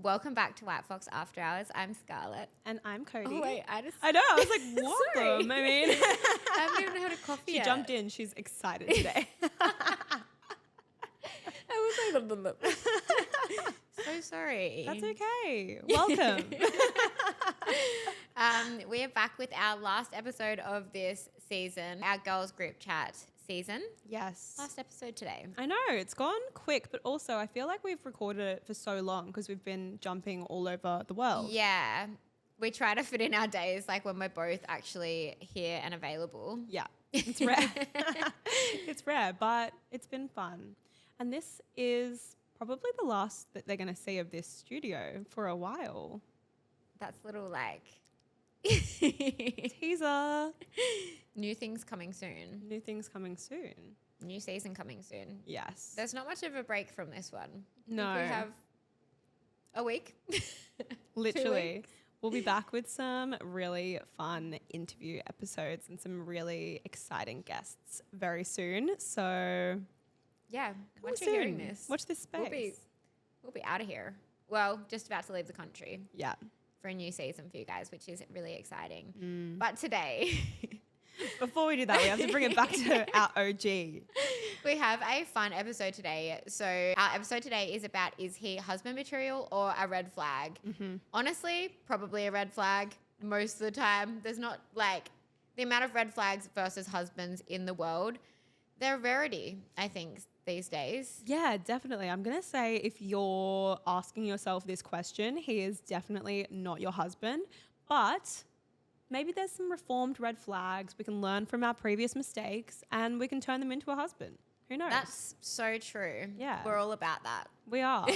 Welcome back to White Fox After Hours. I'm Scarlett. And I'm Cody. Oh, wait, I know. I was like, welcome. I mean, I haven't even had a coffee she yet. jumped in. She's excited today. I was like, so sorry. That's okay. Welcome. We are back with our last episode of this season, our girls group chat season. Yes. Last episode today. I know. It's gone quick, but also I feel like we've recorded it for so long because we've been jumping all over the world. Yeah. We try to fit in our days like when we're both actually here and available. Yeah. It's rare. It's rare, but it's been fun. And this is probably the last that they're going to see of this studio for a while. That's little like teaser. New things coming soon. New things coming soon. New season coming soon. Yes. There's not much of a break from this one. No. I think we have a week. Literally. We'll be back with some really fun interview episodes and some really exciting guests very soon. So yeah, once you're hearing this, watch this space. We'll be out of here. Well, just about to leave the country. Yeah. For a new season for you guys, which is really exciting. But today, before we do that, we have to bring it back to our OG. We have a fun episode today. So our episode today is about, is he husband material or a red flag? Honestly, probably a red flag most of the time. There's not like the amount of red flags versus husbands in the world. They're a rarity, I think, these days. Yeah, definitely. I'm going to say if you're asking yourself this question, he is definitely not your husband, but maybe there's some reformed red flags. We can learn from our previous mistakes and we can turn them into a husband. Who knows? That's so true. Yeah. We're all about that. We are.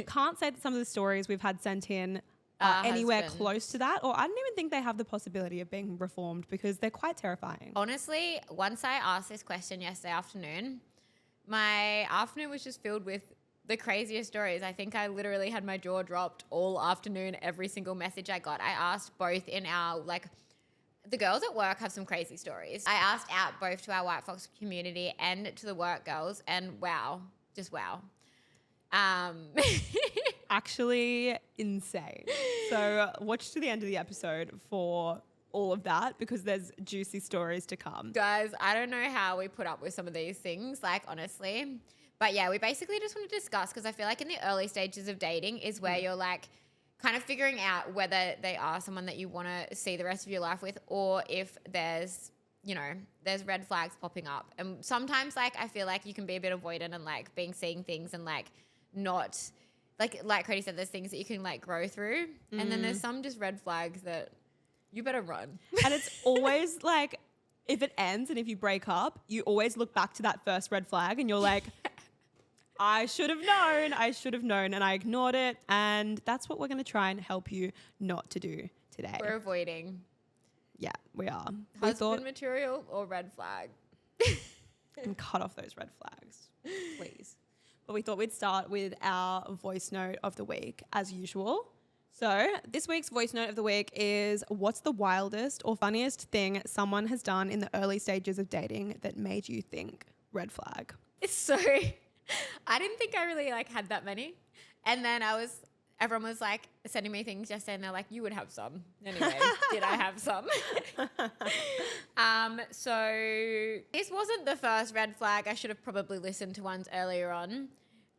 Can't say that some of the stories we've had sent in are anywhere close to that, or I don't even think they have the possibility of being reformed because they're quite terrifying. Honestly, once I asked this question yesterday afternoon, my afternoon was just filled with the craziest stories. I think I literally had my jaw dropped all afternoon, every single message I got. I asked both in our, like, the girls at work have some crazy stories. I asked out both to our White Fox community and to the work girls, and wow, just wow. Actually insane. So watch to the end of the episode for all of that because there's juicy stories to come. Guys, I don't know how we put up with some of these things, like, honestly. But yeah, we basically just want to discuss, because I feel like in the early stages of dating is where you're like kind of figuring out whether they are someone that you want to see the rest of your life with, or if there's, you know, there's red flags popping up. And sometimes, like, I feel like you can be a bit avoidant and like seeing things and like not like Cody said, there's things that you can like grow through. And then there's some just red flags that you better run. And it's always like, if it ends and if you break up, you always look back to that first red flag and you're like, I should have known, and I ignored it. And that's what we're going to try and help you not to do today. We're avoiding. Yeah, we are. Husband material or red flag. And cut off those red flags, please. But we thought we'd start with our voice note of the week, as usual. So this week's voice note of the week is, what's the wildest or funniest thing someone has done in the early stages of dating that made you think red flag? So I didn't think I really like had that many. And then everyone was like sending me things yesterday and they're like, you would have some. Anyway, did I have some? So this wasn't the first red flag. I should have probably listened to ones earlier on.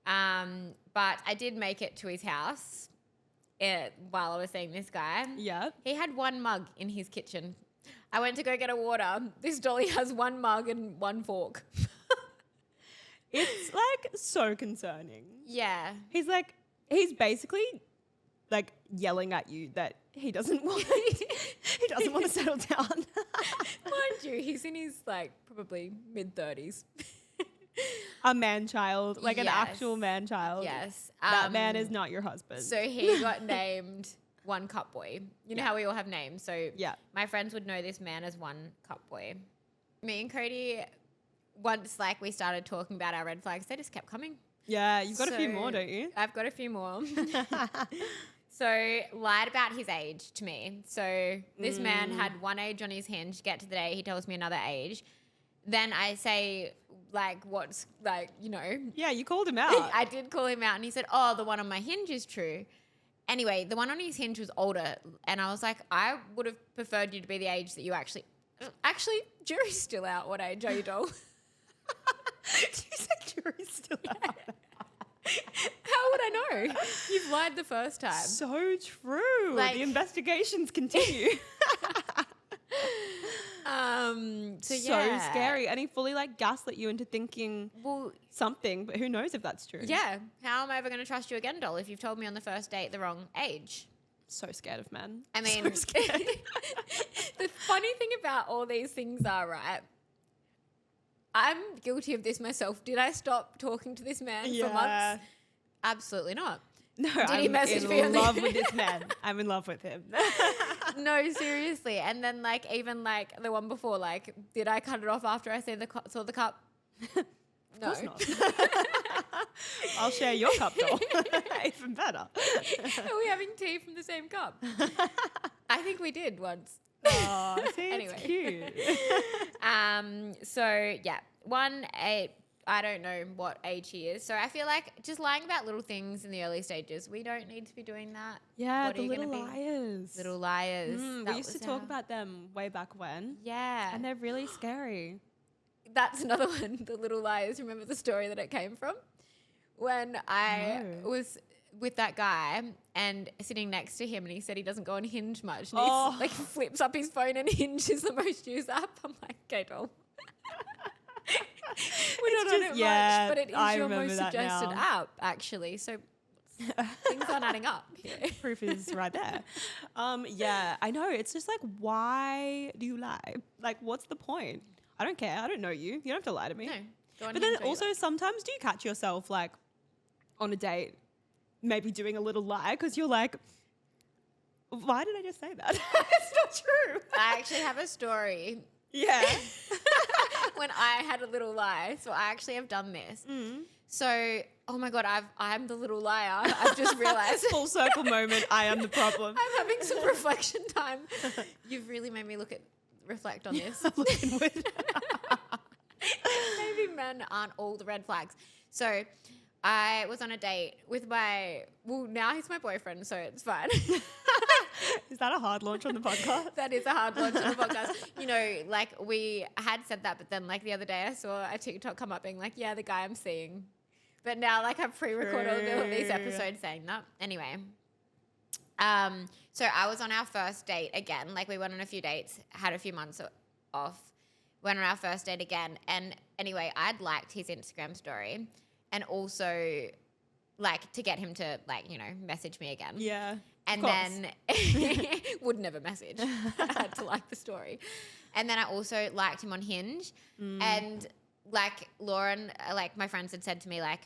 But I did make it to his house while I was seeing this guy. Yeah. He had one mug in his kitchen. I went to go get a water. This dolly has one mug and one fork. It's like so concerning. Yeah. He's basically like yelling at you that he doesn't want to settle down. Mind you, he's in his like probably mid-30s. A man-child, like an Yes. actual man-child. Yes. That man is not your husband. So he got named One Cup Boy. You know how we all have names. So yeah, my friends would know this man as One Cup Boy. Me and Cody, once like we started talking about our red flags, they just kept coming. Yeah, you've got a few more, don't you? I've got a few more. So lied about his age to me. So this man had one age on his hinge. Get to the day, he tells me another age. Then I say, like, what's, like, you know. Yeah, you called him out. I did call him out, and he said, oh, the one on my hinge is true. Anyway, the one on his Hinge was older, and I was like, I would have preferred you to be the age that you actually, jury's still out. What age are you, doll? Did you say jury's still out? How would I know? You've lied the first time. So true. Like- the investigations continue. So So scary. And he fully like gaslit you into thinking something, but who knows if that's true. Yeah. How am I ever going to trust you again, doll, if you've told me on the first date the wrong age? So scared of men. I mean, So scared. the funny thing about all these things are, right, I'm guilty of this myself. Did I stop talking to this man for months? Absolutely not. No, Did he message me on in the- love with this man. I'm in love with him. No, seriously. And then like even like the one before, like, did I cut it off after I saw the cup? No. Of course not. I'll share your cup, doll. Even better. Are we having tea from the same cup? I think we did once. Oh, see, Anyway. it's cute. So yeah, 1-8. I don't know what age he is. So I feel like just lying about little things in the early stages, we don't need to be doing that. Yeah, What are the you little gonna be? liars. Little liars. We used to talk about them way back when. Yeah. And they're really scary. That's another one, the little liars. Remember the story that it came from? When I was with that guy and sitting next to him and he said he doesn't go on Hinge much. And he like flips up his phone and Hinge is the most used app. I'm like, okay, doll. We're not on it much, but it is your most suggested app, actually. So things aren't adding up here. Proof is right there. Yeah, I know. It's just like, why do you lie? Like, what's the point? I don't care. I don't know you. You don't have to lie to me. No. Go on But then Hinge, also sometimes do you catch yourself like on a date maybe doing a little lie because you're like, why did I just say that? It's not true. I actually have a story. Yeah. When I had a little lie. So I actually have done this. So, oh my God, I'm the little liar. I've just realized. Full circle moment. I am the problem. I'm having some reflection time. You've really made me reflect on this. Looking with. Maybe men aren't all the red flags. So I was on a date with now he's my boyfriend, so it's fine. Is that a hard launch on the podcast? That is a hard launch on the podcast. You know, like we had said that, but then like the other day I saw a TikTok come up being like, yeah, the guy I'm seeing. But now like I've pre-recorded all these episodes saying that. Anyway. So I was on our first date again. Like we went on a few dates, had a few months off, went on our first date again. And anyway, I'd liked his Instagram story and also like to get him to like, you know, message me again. Yeah. And then would never message. I had to like the story. And then I also liked him on Hinge. And like Lauren, like my friends had said to me, like,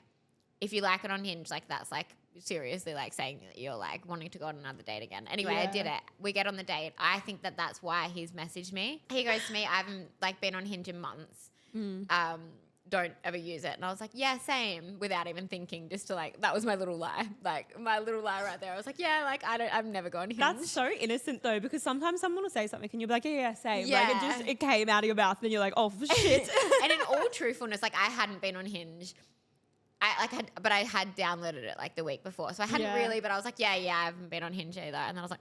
if you like it on Hinge, like that's like seriously like saying that you're like wanting to go on another date again. Anyway, I did it. We get on the date. I think that that's why he's messaged me. He goes to me, I haven't like been on Hinge in months. Don't ever use it. And I was like, yeah, same, without even thinking, just to like, that was my little lie. Like my little lie right there. I was like, yeah, like I've never gone Hinge. That's so innocent though, because sometimes someone will say something and you'll be like, yeah, same. Yeah. Like it came out of your mouth and then you're like, oh shit. And in all truthfulness, like I hadn't been on Hinge. But I had downloaded it like the week before. So I hadn't really, but I was like, yeah, I haven't been on Hinge either. And then I was like,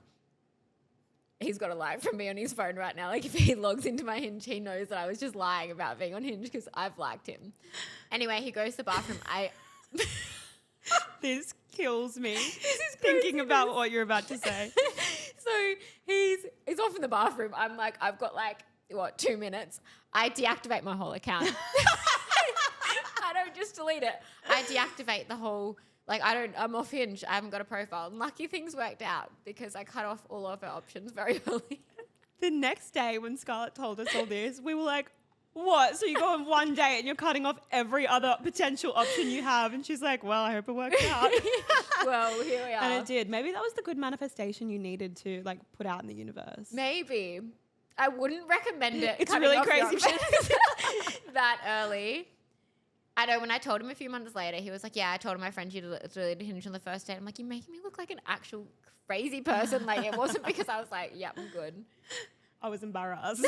he's got a lie from me on his phone right now. Like if he logs into my Hinge, he knows that I was just lying about being on Hinge because I've liked him. Anyway, he goes to the bathroom. This kills me. Thinking about what you're about to say. So he's off in the bathroom. I'm like, I've got like, 2 minutes. I deactivate my whole account. I don't just delete it. I deactivate the whole, like I'm off Hinge. I haven't got a profile. And lucky things worked out because I cut off all of our options very early. The next day when Scarlett told us all this, we were like, what? So you go on one date and you're cutting off every other potential option you have. And she's like, well, I hope it works out. Well, here we are. And it did. Maybe that was the good manifestation you needed to like put out in the universe. Maybe. I wouldn't recommend it. It's cutting really off your crazy. options that early. I know when I told him a few months later, he was like, yeah, I told my friend you deleted Hinge on the first date. I'm like, you're making me look like an actual crazy person. Like it wasn't because I was like, yep, I'm good. I was embarrassed.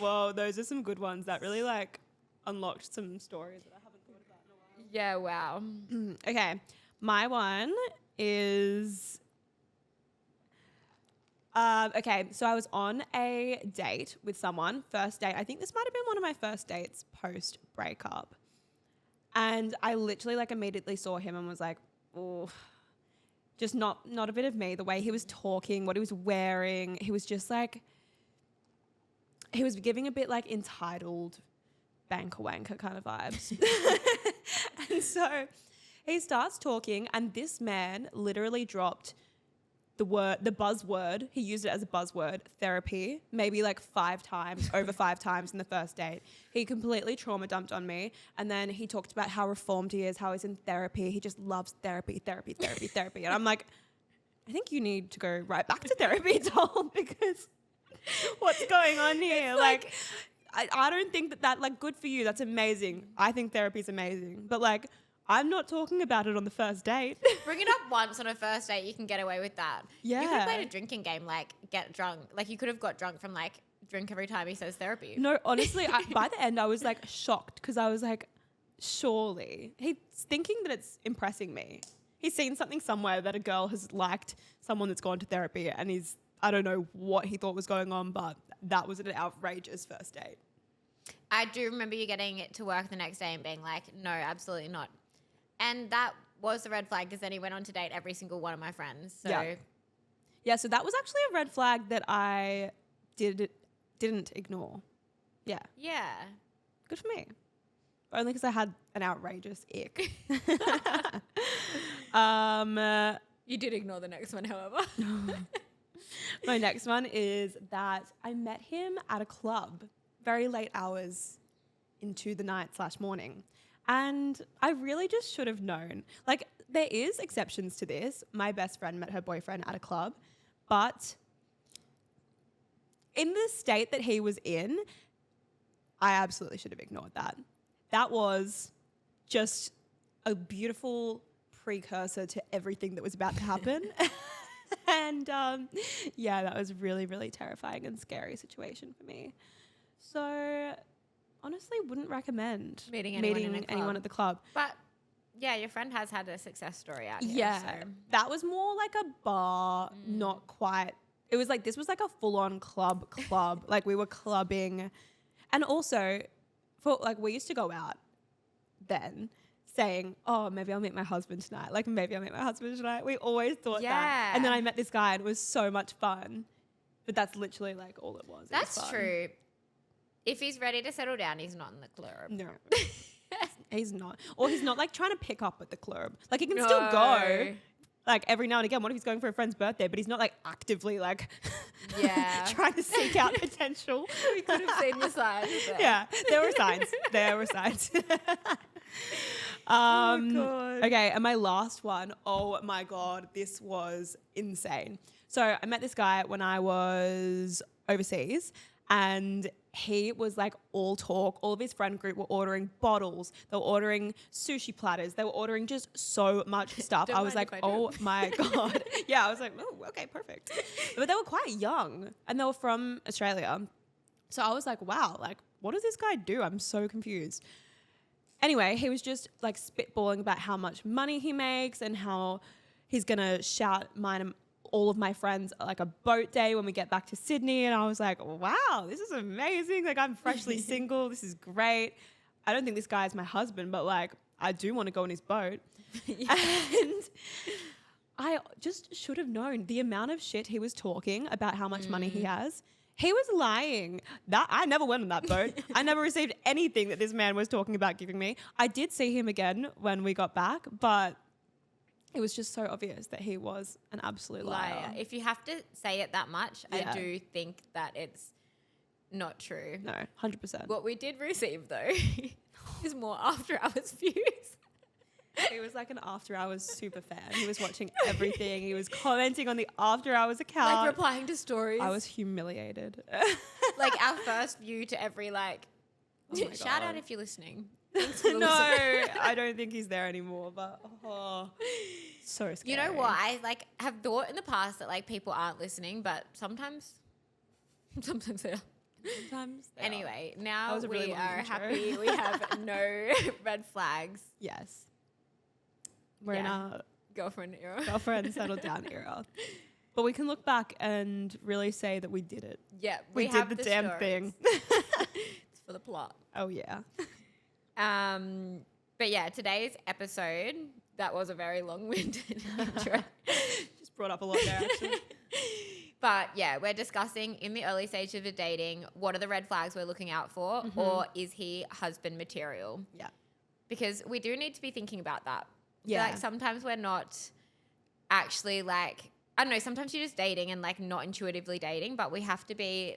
Well, those are some good ones that really like unlocked some stories that I haven't thought about in a while. Yeah, wow. Okay. My one is okay, so I was on a date with someone, first date. I think this might have been one of my first dates post breakup. And I literally like immediately saw him and was like, oh, just not a bit of me. The way he was talking, what he was wearing, he was just like, he was giving a bit like entitled banker wanker kind of vibes. And so he starts talking, and this man literally dropped the buzzword. He used it as a buzzword, therapy, maybe like 5 times, over 5 times in the first date. He completely trauma dumped on me. And then he talked about how reformed he is, how he's in therapy. He just loves therapy. And I'm like, I think you need to go right back to therapy, doll, because what's going on here? Like I don't think that like, good for you. That's amazing. I think therapy is amazing. But like, I'm not talking about it on the first date. Bring it up once on a first date, you can get away with that. Yeah. You could have played a drinking game, like get drunk. Like you could have got drunk from like drink every time he says therapy. No, honestly, by the end I was like shocked because I was like, surely he's thinking that it's impressing me. He's seen something somewhere that a girl has liked someone that's gone to therapy, and I don't know what he thought was going on, but that was an outrageous first date. I do remember you getting it to work the next day and being like, no, absolutely not. And that was the red flag, because then he went on to date every single one of my friends. So yeah, so that was actually a red flag that I didn't ignore. Yeah. Yeah. Good for me. Only because I had an outrageous ick. You did ignore the next one, however. My next one is that I met him at a club, very late hours into the night/morning. And I really just should have known. Like, there is exceptions to this. My best friend met her boyfriend at a club, but in the state that he was in, I absolutely should have ignored that. That was just a beautiful precursor to everything that was about to happen. And yeah, that was really, really terrifying and scary situation for me. So honestly, wouldn't recommend meeting anyone at the club. But yeah, your friend has had a success story out here. Yeah, so. that was more like a bar, not quite. It was like, this was like a full-on club. Like, we were clubbing. And also, for like, we used to go out then saying, oh, maybe I'll meet my husband tonight. Like, maybe I'll meet my husband tonight. We always thought that. And then I met this guy and it was so much fun. But that's literally like all it was. That's true. If he's ready to settle down, he's not in the club. No. He's not. Or he's not like trying to pick up at the club. Like, he can still go. Like, every now and again, what if he's going for a friend's birthday, but he's not like actively like trying to seek out potential. We could have seen the signs. Yeah, there were signs. Oh God. Okay, and my last one, oh my God, this was insane. So I met this guy when I was overseas, and he was like all talk. All of his friend group were ordering bottles. They were ordering sushi platters. They were ordering just so much stuff. I was like, oh my God. Yeah, I was like, oh, okay, perfect. But they were quite young and they were from Australia. So I was like, wow, like, what does this guy do? I'm so confused. Anyway, he was just like spitballing about how much money he makes and how he's going to shout mine and all of my friends like a boat day when we get back to Sydney. And I was like, wow, this is amazing. Like, I'm freshly single. This is great. I don't think this guy is my husband, but like, I do want to go on his boat. And I just should have known the amount of shit he was talking about how much money he has. He was lying. That I never went on that boat. I never received anything that this man was talking about giving me. I did see him again when we got back, but it was just so obvious that he was an absolute liar. If you have to say it that much, I do think that it's not true. No, 100%. What we did receive, though, is more after-hours views. He was like an after-hours super fan. He was watching everything. He was commenting on the after-hours account. Like, replying to stories. I was humiliated. Like, our first view to every, like, shout out if you're listening. Thanks for No, I don't think he's there anymore, but so scary. You know what? I like have thought in the past that like people aren't listening, but sometimes they are. Sometimes they anyway, are. now we are happy we have no red flags. Yes. We're in our Girlfriend era. Girlfriend settled down era. But we can look back and really say that we did it. Yeah, We did the damn stories. thing. It's for the plot. Oh, yeah. But yeah, today's episode, that was a very long-winded intro. Just brought up a lot there, actually. But yeah, we're discussing in the early stages of dating, what are the red flags we're looking out for, or is he husband material? Yeah. Because we do need to be thinking about that. Yeah. Like sometimes we're not actually like, I don't know, sometimes you're just dating and like not intuitively dating, but we have to be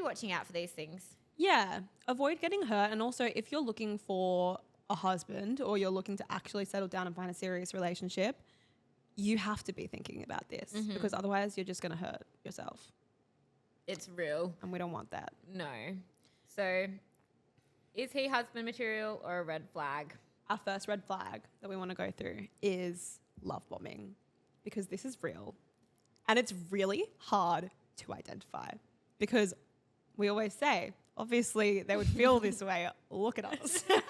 watching out for these things. Yeah. Avoid getting hurt. And also, if you're looking for a husband or you're looking to actually settle down and find a serious relationship, you have to be thinking about this because otherwise you're just going to hurt yourself. It's real. And we don't want that. No. So is he husband material or a red flag? Our first red flag that we want to go through is love bombing because this is real. And it's really hard to identify because we always say, obviously they would feel this way. Look at us. Look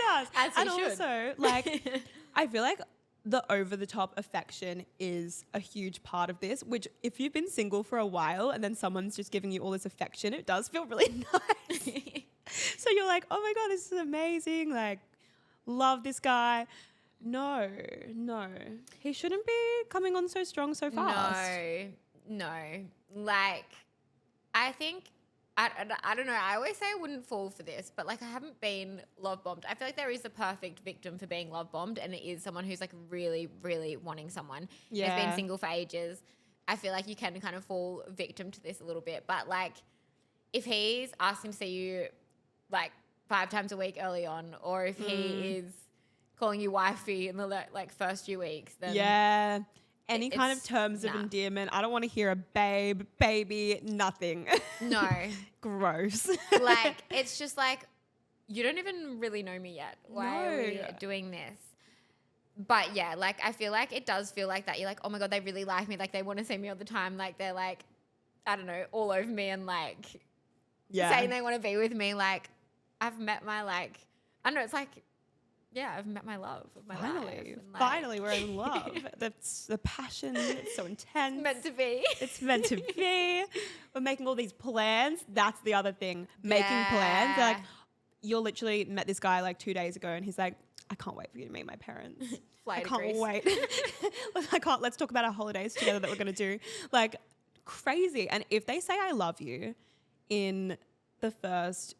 at us. As and he should. Also, like, I feel like the over-the-top affection is a huge part of this, which if you've been single for a while and then someone's just giving you all this affection, it does feel really nice. So you're like, oh my God, this is amazing. Like, love this guy. No. He shouldn't be coming on so strong so fast. No. Like, I think, I don't know. I always say I wouldn't fall for this, but like I haven't been love bombed. I feel like there is the perfect victim for being love bombed, and it is someone who's like really, really wanting someone. Yeah. Has been single for ages. I feel like you can kind of fall victim to this a little bit, but like if he's asking to see you like 5 times a week early on, or if he is calling you wifey in the like first few weeks, then yeah. Any kind of terms of endearment. I don't want to hear a babe, baby, nothing. No. Gross. Like, it's just like, you don't even really know me yet. Why are we doing this? But yeah, like, I feel like it does feel like that. You're like, oh my God, they really like me. Like, they want to see me all the time. Like, they're like, I don't know, all over me and like saying they want to be with me. Like, I've met my like, I don't know, it's like, yeah, I've met my love of my life. And, like, Finally, we're in love. That's the passion. It's so intense. It's meant to be. It's meant to be. We're making all these plans. That's the other thing. Making plans. They're like, you literally met this guy like 2 days ago and he's like, I can't wait for you to meet my parents. Fly I to can't Greece. wait. Let's talk about our holidays together that we're going to do. Like, crazy. And if they say I love you in the first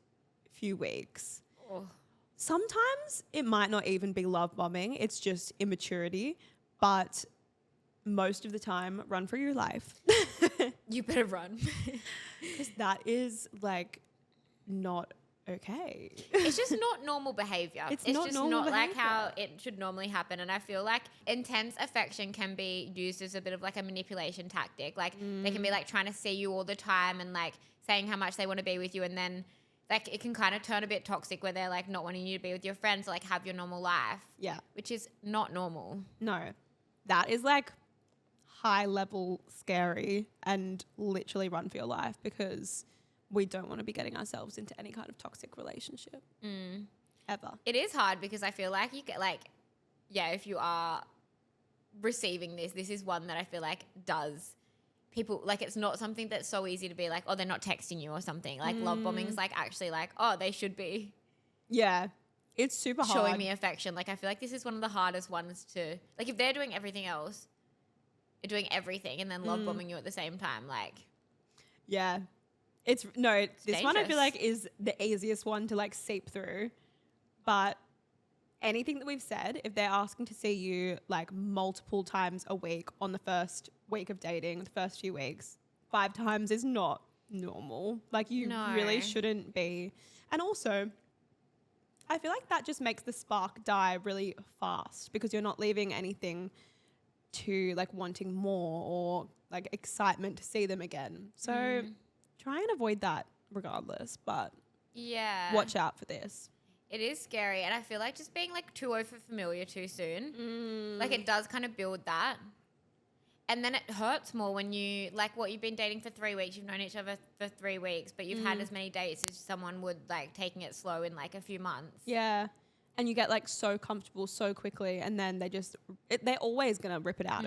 few weeks, sometimes it might not even be love bombing. It's just immaturity. But most of the time, run for your life. You better run. Because that is like not okay. It's just not normal behavior. It's not just normal not like behavior. how it should normally happen. And I feel like intense affection can be used as a bit of like a manipulation tactic. Like they can be like trying to see you all the time and like saying how much they want to be with you, and then like it can kind of turn a bit toxic where they're like not wanting you to be with your friends, or like have your normal life. Yeah. Which is not normal. No. That is like high level scary, and literally run for your life because we don't want to be getting ourselves into any kind of toxic relationship. Ever. It is hard because I feel like you get like, yeah, if you are receiving this is one that I feel like does people, like it's not something that's so easy to be like, oh, they're not texting you or something. Like love bombing is like actually like, oh, they should be. Yeah. It's super hard. Showing me affection. Like I feel like this is one of the hardest ones to, like if they're doing everything else, they're doing everything and then love bombing you at the same time. Like. Yeah. This one I dangerous. feel like is the easiest one to like seep through. But anything that we've said, if they're asking to see you like multiple times a week on the first week of dating, the first few weeks, 5 times is not normal. Like you really shouldn't be. And also, I feel like that just makes the spark die really fast because you're not leaving anything to like wanting more or like excitement to see them again. So try and avoid that regardless, but yeah, watch out for this. It is scary, and I feel like just being like too over familiar too soon, like it does kind of build that. And then it hurts more when you, like what you've been dating for 3 weeks, you've known each other for 3 weeks, but you've had as many dates as someone would like taking it slow in like a few months. Yeah. and you get like so comfortable so quickly, and then they're always gonna rip it out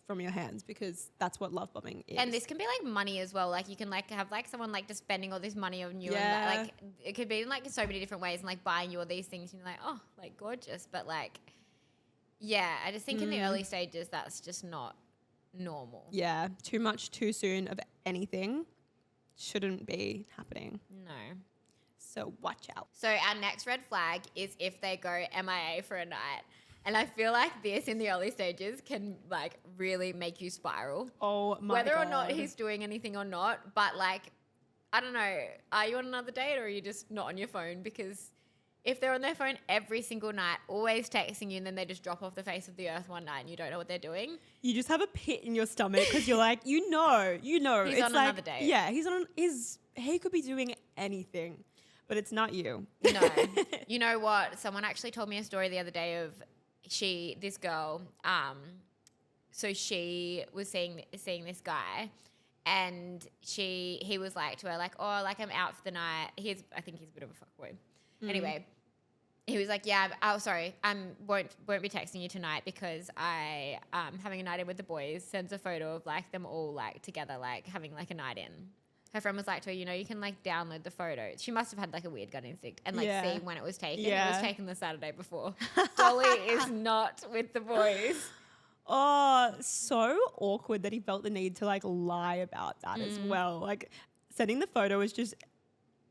from your hands, because that's what love bombing is. And this can be like money as well. Like you can like have like someone like just spending all this money on you, Yeah. and like it could be in like so many different ways, and like buying you all these things, and you're like, oh, like gorgeous, but like, yeah, I just think in the early stages that's just not normal. Yeah, too much too soon of anything shouldn't be happening. No. So watch out. So our next red flag is if they go MIA for a night. And I feel like this in the early stages can like really make you spiral. Oh my Whether God. or not he's doing anything or not. But like, I don't know. Are you on another date, or are you just not on your phone? Because if they're on their phone every single night, always texting you, and then they just drop off the face of the earth one night and you don't know what they're doing. You just have a pit in your stomach because you're like, you know. He's It's on like, another date. Yeah, he could be doing anything, but it's not you. No. You know what? Someone actually told me a story the other day of this girl, so she was seeing this guy, and he was like to her, like, oh, like I'm out for the night. I think he's a bit of a fuckboy. Anyway, he was like, yeah, sorry, won't be texting you tonight because I having a night in with the boys. Sends a photo of like them all like together, like having like a night in. Her friend was like to her, you can like download the photo. She must have had like a weird gut instinct and like see when it was taken. Yeah. It was taken the Saturday before. Dolly is not with the boys. Oh, so awkward that he felt the need to like lie about that as well. Like sending the photo was just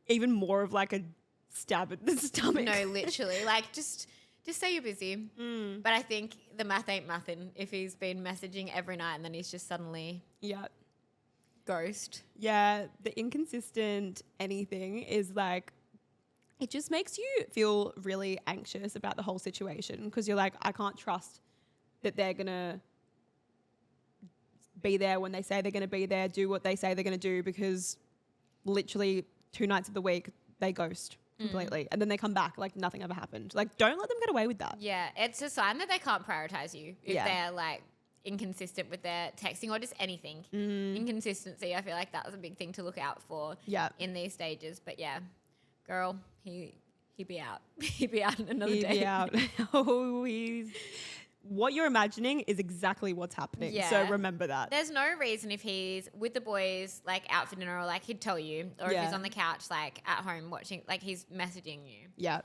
even more of like a stab at the stomach. No, literally. Like just say you're busy. But I think the math ain't mathin' if he's been messaging every night and then he's just suddenly ghost. Yeah, the inconsistent anything is like, it just makes you feel really anxious about the whole situation, because you're like, I can't trust that they're going to be there when they say they're going to be there, do what they say they're going to do, because literally 2 nights of the week they ghost completely and then they come back like nothing ever happened. Like, don't let them get away with that. Yeah, it's a sign that they can't prioritize you if they're like inconsistent with their texting or just anything. Inconsistency, I feel like that was a big thing to look out for in these stages. But yeah, girl, he'd be out. He'd be out on another day. He'd be out. Oh, what you're imagining is exactly what's happening. Yeah. So remember that. There's no reason if he's with the boys, like out for dinner, or like he'd tell you, or if he's on the couch, like at home watching, like he's messaging you. Yeah.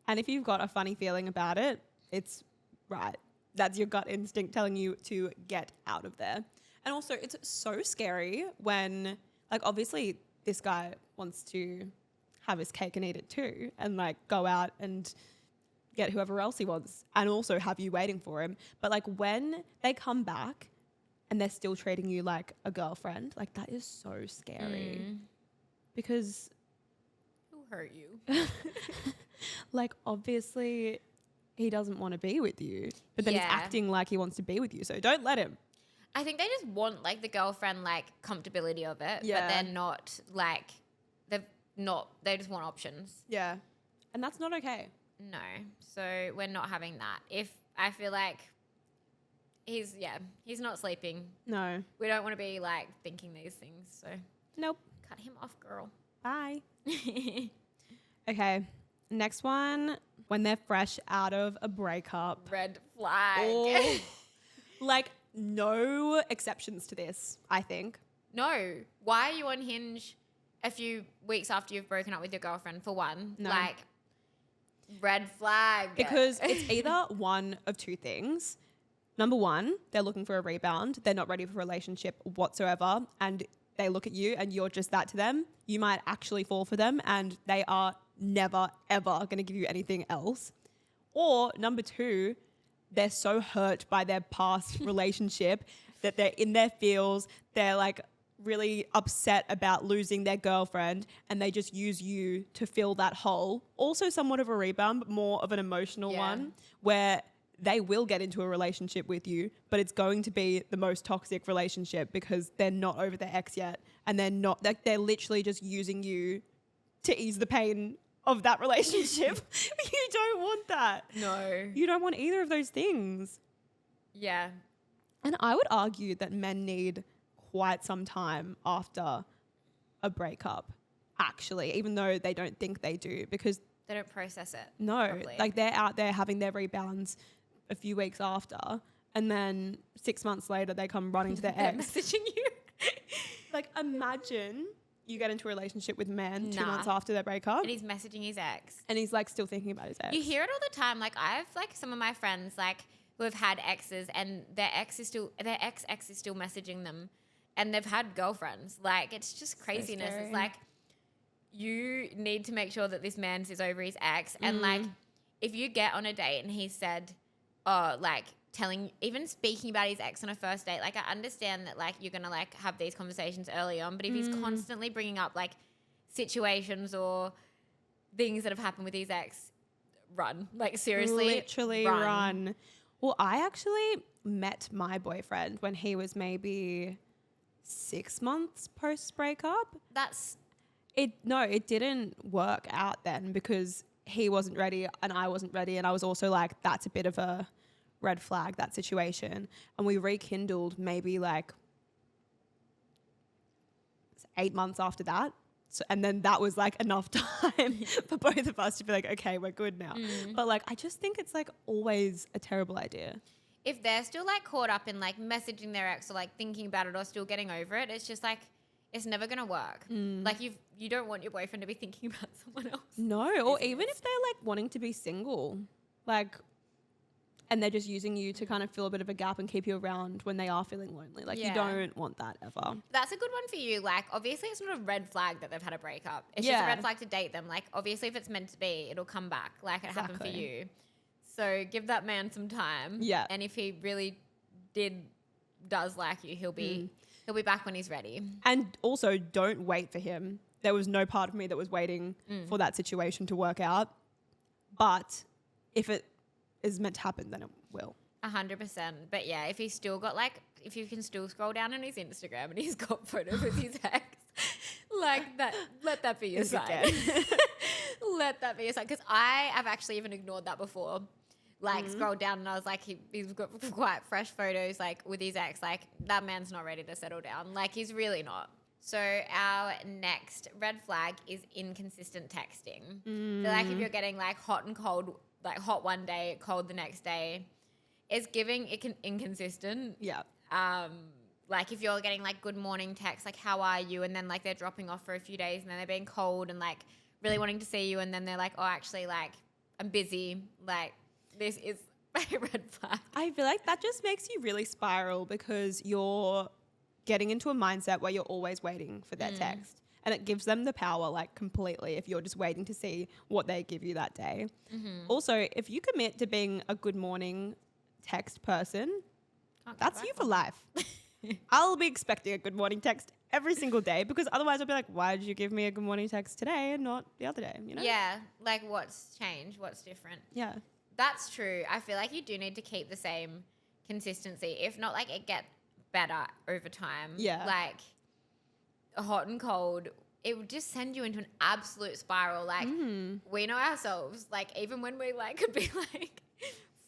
And if you've got a funny feeling about it, it's right. That's your gut instinct telling you to get out of there. And also, it's so scary when, like, obviously this guy wants to have his cake and eat it too, and like go out and get whoever else he wants and also have you waiting for him. But like when they come back and they're still treating you like a girlfriend, like that is so scary because He'll hurt you. like obviously he doesn't want to be with you, but then he's acting like he wants to be with you. So don't let him. I think they just want like the girlfriend like comfortability of it, but they're not like they just want options. Yeah. And that's not okay. No. So we're not having that. If I feel like he's not sleeping. No. We don't want to be like thinking these things. So Nope. cut him off, girl. Bye. Okay. Next one, when they're fresh out of a breakup. Red flag. Oh, like no exceptions to this, I think. No. Why are you on Hinge a few weeks after you've broken up with your girlfriend, for one? No. Like, red flag. Because it's either one of two things. Number one, they're looking for a rebound. They're not ready for a relationship whatsoever. And they look at you and you're just that to them. You might actually fall for them and they are never, ever going to give you anything else. Or number two, they're so hurt by their past relationship that they're in their feels. They're like really upset about losing their girlfriend and they just use you to fill that hole. Also somewhat of a rebound, but more of an emotional one where they will get into a relationship with you, but it's going to be the most toxic relationship because they're not over their ex yet and they're literally just using you to ease the pain of that relationship. You don't want that. No. You don't want either of those things. Yeah. And I would argue that men need quite some time after a breakup, actually, even though they don't think they do, because They don't process it. No, properly. like they're out there having their rebounds a few weeks after, and then 6 months later they come running to their They're ex. messaging you. Like, imagine you get into a relationship with a man 2 Nah. months after their breakup, And he's messaging his ex. and he's like still thinking about his ex. You hear it all the time. Like I have like some of my friends like who have had exes and their ex is still messaging them, and they've had girlfriends. Like it's just craziness. scary. It's like you need to make sure that this man is over his ex, and like if you get on a date and he said, oh, like even speaking about his ex on a first date, like I understand that like you're gonna like have these conversations early on, but if he's constantly bringing up like situations or things that have happened with his ex, run. Like seriously, literally run. Well, I actually met my boyfriend when he was maybe 6 months post breakup. That's It didn't work out then because he wasn't ready and I wasn't ready, and I was also like, that's a bit of a red flag, that situation. And we rekindled maybe like 8 months after that. So, and then that was like enough time for both of us to be like, okay, we're good now. But like, I just think it's like always a terrible idea. if they're still like caught up in like messaging their ex or like thinking about it or still getting over it, it's just like it's never gonna work. Like you don't want your boyfriend to be thinking about someone else. No, or even if they're like wanting to be single, like, and they're just using you to kind of fill a bit of a gap and keep you around when they are feeling lonely. Like you don't want that ever. That's a good one for you. Like, obviously, it's not a red flag that they've had a breakup. It's just a red flag to date them. Like, obviously, if it's meant to be, it'll come back. Like, it happened for you. So give that man some time. Yeah. And if he really does like you, he'll be back when he's ready. And also, don't wait for him. There was no part of me that was waiting for that situation to work out. But if it is meant to happen, then it will. 100%. But yeah, if he's still got like, if you can still scroll down on his Instagram and he's got photos with his ex, like that, let that be your sign. Let that be your sign. Because I have actually even ignored that before. Like scrolled down and I was like, he's got quite fresh photos like with his ex. Like that man's not ready to settle down. Like he's really not. So our next red flag is inconsistent texting. So like if you're getting like hot and cold, like hot one day, cold the next day, it's giving inconsistent. Yeah. Like if you're getting like good morning texts, like how are you? And then like they're dropping off for a few days and then they're being cold and like really wanting to see you. And then they're like, oh, actually like I'm busy. Like this is a red flag. I feel like that just makes you really spiral because you're getting into a mindset where you're always waiting for their text. And it gives them the power like completely if you're just waiting to see what they give you that day. Also, if you commit to being a good morning text person, that's you for life. I'll be expecting a good morning text every single day because otherwise I'll be like, why did you give me a good morning text today and not the other day? You know? Yeah. Like what's changed? What's different? Yeah. That's true. I feel like you do need to keep the same consistency. If not, like it get better over time. Yeah. Like hot and cold, it would just send you into an absolute spiral. Like we know ourselves. Like even when we like could be like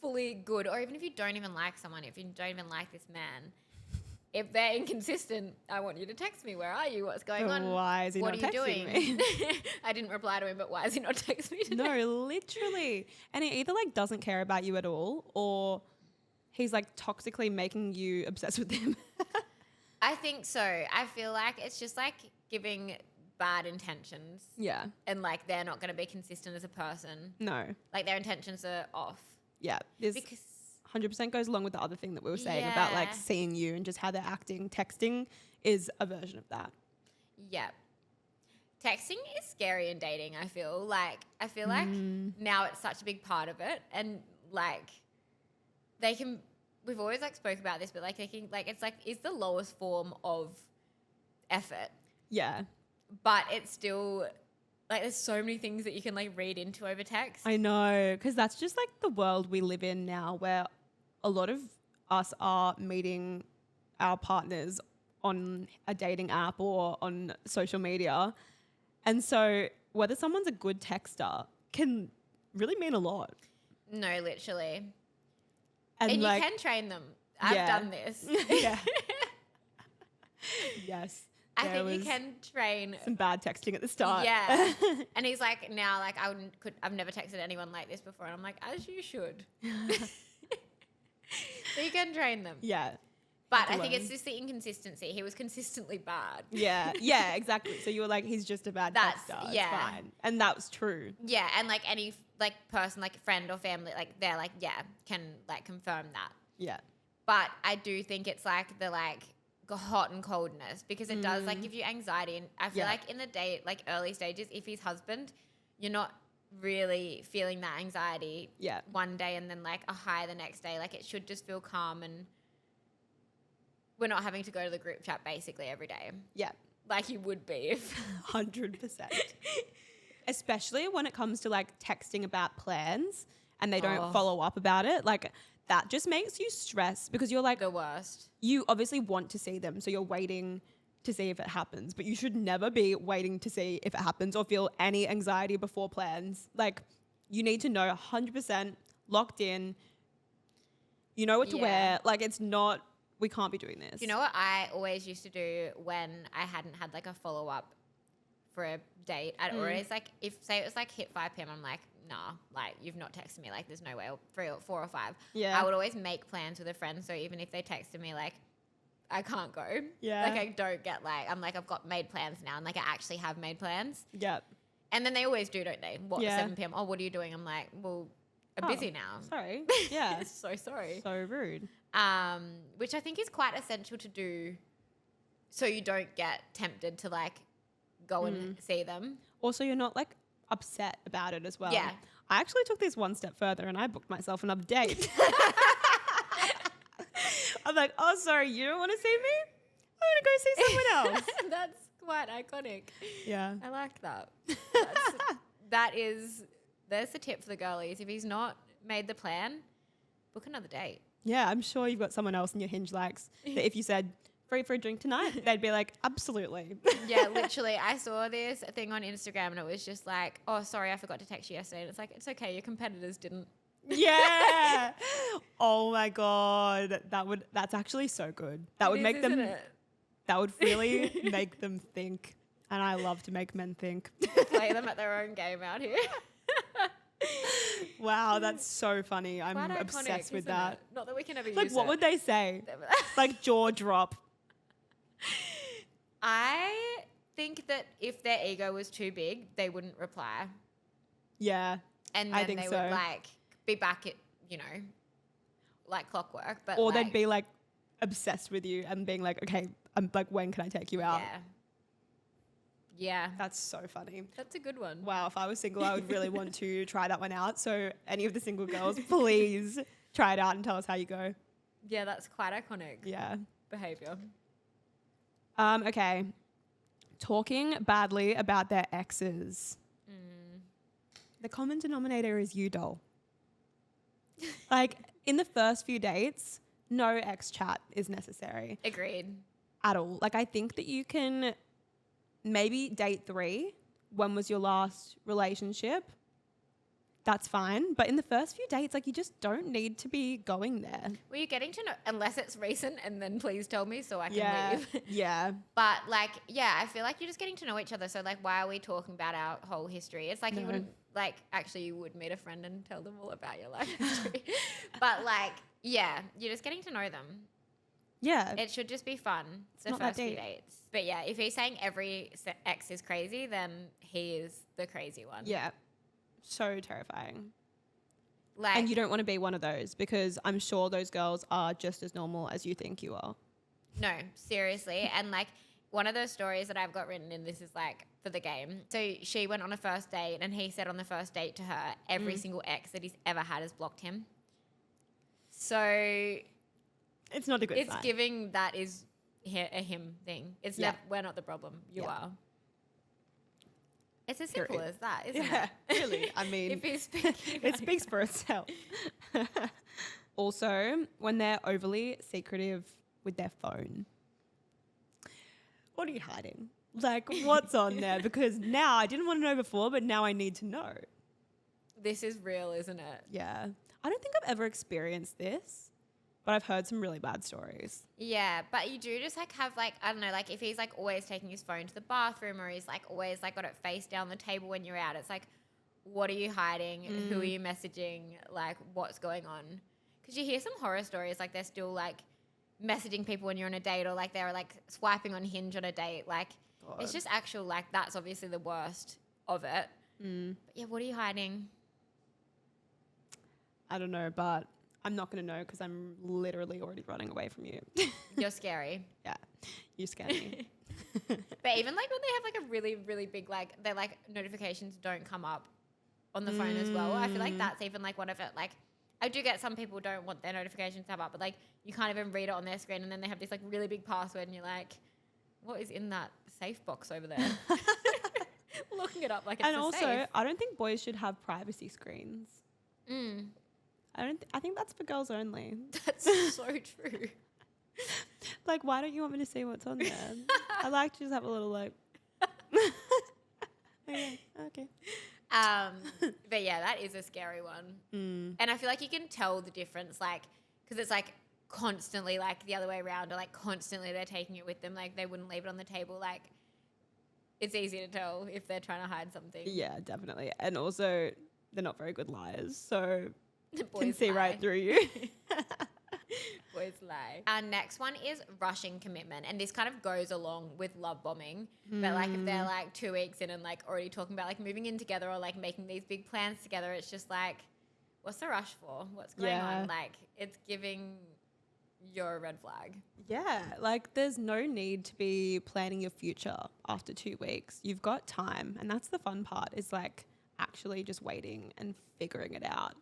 fully good, or even if you don't even like someone, if you don't even like this man, if they're inconsistent, I want you to text me. Where are you? What's going on? Why is he what not are you texting doing? me? I didn't reply to him, but why is he not texting me today? No, literally. And he either like doesn't care about you at all or he's like toxically making you obsessed with him. I think so. I feel like it's just like giving bad intentions. Yeah. And like they're not going to be consistent as a person. No. Like their intentions are off. Yeah. This Because 100% goes along with the other thing that we were saying about like seeing you and just how they're acting. Texting is a version of that. yeah. Texting is scary in dating, I feel. Like now it's such a big part of it. And like they can, we've always like spoke about this, but like they can, like it's like is the lowest form of effort. Yeah. But it's still like there's so many things that you can like read into over text. I know, because that's just like the world we live in now where a lot of us are meeting our partners on a dating app or on social media. And so whether someone's a good texter can really mean a lot. No, literally. And you can train them. I've done this. Yeah. Yes. I there think you was can train. some bad texting at the start. Yeah. And he's like, now, like, I've never texted anyone like this before. And I'm like, as you should. So you can train them. Yeah. But Have to I think it's learn. just the inconsistency. He was consistently bad. Yeah, yeah, exactly. So you were like, he's just a bad texter. Yeah. It's fine. And that was true. Yeah, and like any like person, like friend or family, like they're like, yeah, can like confirm that. Yeah. But I do think it's like the like hot and coldness because it does like give you anxiety. And I feel Yeah. like in the date, like early stages, if he's husband, you're not really feeling that anxiety Yeah. one day and then like a high the next day. Like it should just feel calm and we're not having to go to the group chat basically every day. Yeah. Like you would be if 100%. Especially when it comes to like texting about plans and they don't follow up about it. Like that just makes you stress because you're like, the worst. you obviously want to see them. So you're waiting to see if it happens, but you should never be waiting to see if it happens or feel any anxiety before plans. Like you need to know 100% locked in. You know what to wear. Like it's not, we can't be doing this. You know what I always used to do when I hadn't had like a follow up for a date? I'd always like, if say it was like hit 5 p.m, I'm like, nah, like you've not texted me, like there's no way, or 3 or 4 or 5. Yeah. I would always make plans with a friend. So even if they texted me, like, I can't go. Yeah. Like I don't get like, I'm like, I've got made plans now. And like I actually have made plans. Yep. And then they always do, don't they? What, Yeah. 7 p.m? Oh, what are you doing? I'm like, well, I'm busy now. Sorry. Yeah. So sorry. So rude. Which I think is quite essential to do so you don't get tempted to like go and see them. Also, you're not like upset about it as well. Yeah. I actually took this one step further and I booked myself another date. I'm like, oh, sorry, you don't want to see me? I'm going to go see someone else. That's quite iconic. Yeah. I like that. There's the tip for the girlies. If he's not made the plan, book another date. Yeah, I'm sure you've got someone else in your Hinge likes that if you said, free for a drink tonight, they'd be like, absolutely. Yeah, literally. I saw this thing on Instagram and it was just like, oh, sorry, I forgot to text you yesterday. And it's like, it's okay. Your competitors didn't. Yeah. Oh my God. That's actually so good. That would make them, that would really make them think. And I love to make men think. Play them at their own game out here. Wow, that's so funny. I'm Quite obsessed iconic, with that. it? Not that we can ever Like, use what it. would they say? Like, jaw drop. I think that if their ego was too big, they wouldn't reply. Yeah. And I then think they so. would like be back at, you know, like clockwork. But Or like, they'd be like obsessed with you and being like, okay, I'm like, when can I take you out? yeah. Yeah. That's so funny. That's a good one. Wow, if I was single, I would really want to try that one out. So any of the single girls, please try it out and tell us how you go. Yeah, that's quite iconic Yeah. behavior. Okay. Talking badly about their exes. The common denominator is you, doll. Like, in the first few dates, no ex chat is necessary Agreed. at all. Like, I think that you can maybe date 3. When was your last relationship? That's fine. But in the first few dates, like, you just don't need to be going there. Well, you're getting to know, unless it's recent, and then please tell me so I can leave. Yeah. But like, yeah, I feel like you're just getting to know each other. So like, why are we talking about our whole history? It's like you wouldn't, like, actually you would meet a friend and tell them all about your life history. But like, yeah, you're just getting to know them. Yeah. It should just be fun. The not that first few deep. dates. But yeah, if he's saying every ex is crazy, then he is the crazy one. Yeah. So terrifying. Like, And you don't want to be one of those because I'm sure those girls are just as normal as you think you are. no, seriously. And like, one of those stories that I've got written in this is like for the game. So she went on a first date and he said on the first date to her, every single ex that he's ever had has blocked him. So It's not a good it's sign. giving that is a him thing. It's Yeah. we're not the problem. You Yeah. are. It's as simple Period. as that, isn't Yeah, it? really. I mean, if he's speaking it about speaks for itself. Also, when they're overly secretive with their phone. What are you hiding? Like, what's on there? Because now, I didn't want to know before, but now I need to know. this is real, isn't it? Yeah. I don't think I've ever experienced this, but I've heard some really bad stories. Yeah, but you do just like have like, I don't know, like if he's like always taking his phone to the bathroom or he's like always like got it face down the table when you're out, it's like, what are you hiding? Who are you messaging? Like, what's going on? Because you hear some horror stories, like they're still like messaging people when you're on a date, or like they're like swiping on Hinge on a date. Like, God. it's just actual, like, that's obviously the worst of it. But yeah, what are you hiding? I don't know, but I'm not going to know because I'm literally already running away from you. You're scary. Yeah, you scare me. But even like when they have like a really, really big, like, they're like notifications don't come up on the phone as well. I feel like that's even like one of it. Like, I do get some people don't want their notifications to come up, but like you can't even read it on their screen, and then they have this like really big password, and you're like, what is in that safe box over there? Looking it up like it's and a also, safe. I don't think boys should have privacy screens. I think that's for girls only. That's so true. Like, why don't you want me to see what's on there? I like to just have a little like. Okay. But yeah, that is a scary one. And I feel like you can tell the difference, like, because it's like constantly like the other way around, or like constantly they're taking it with them, like they wouldn't leave it on the table. Like, it's easy to tell if they're trying to hide something. Yeah, definitely. And also, they're not very good liars, so Boys can see lie. right through you. Boys lie. Our next one is rushing commitment, and this kind of goes along with love bombing. But like if they're like 2 weeks in and like already talking about like moving in together or like making these big plans together, it's just like, what's the rush for? What's going on? Like, it's giving you're a red flag. Yeah, like there's no need to be planning your future after 2 weeks. You've got time, and that's the fun part, is like actually just waiting and figuring it out.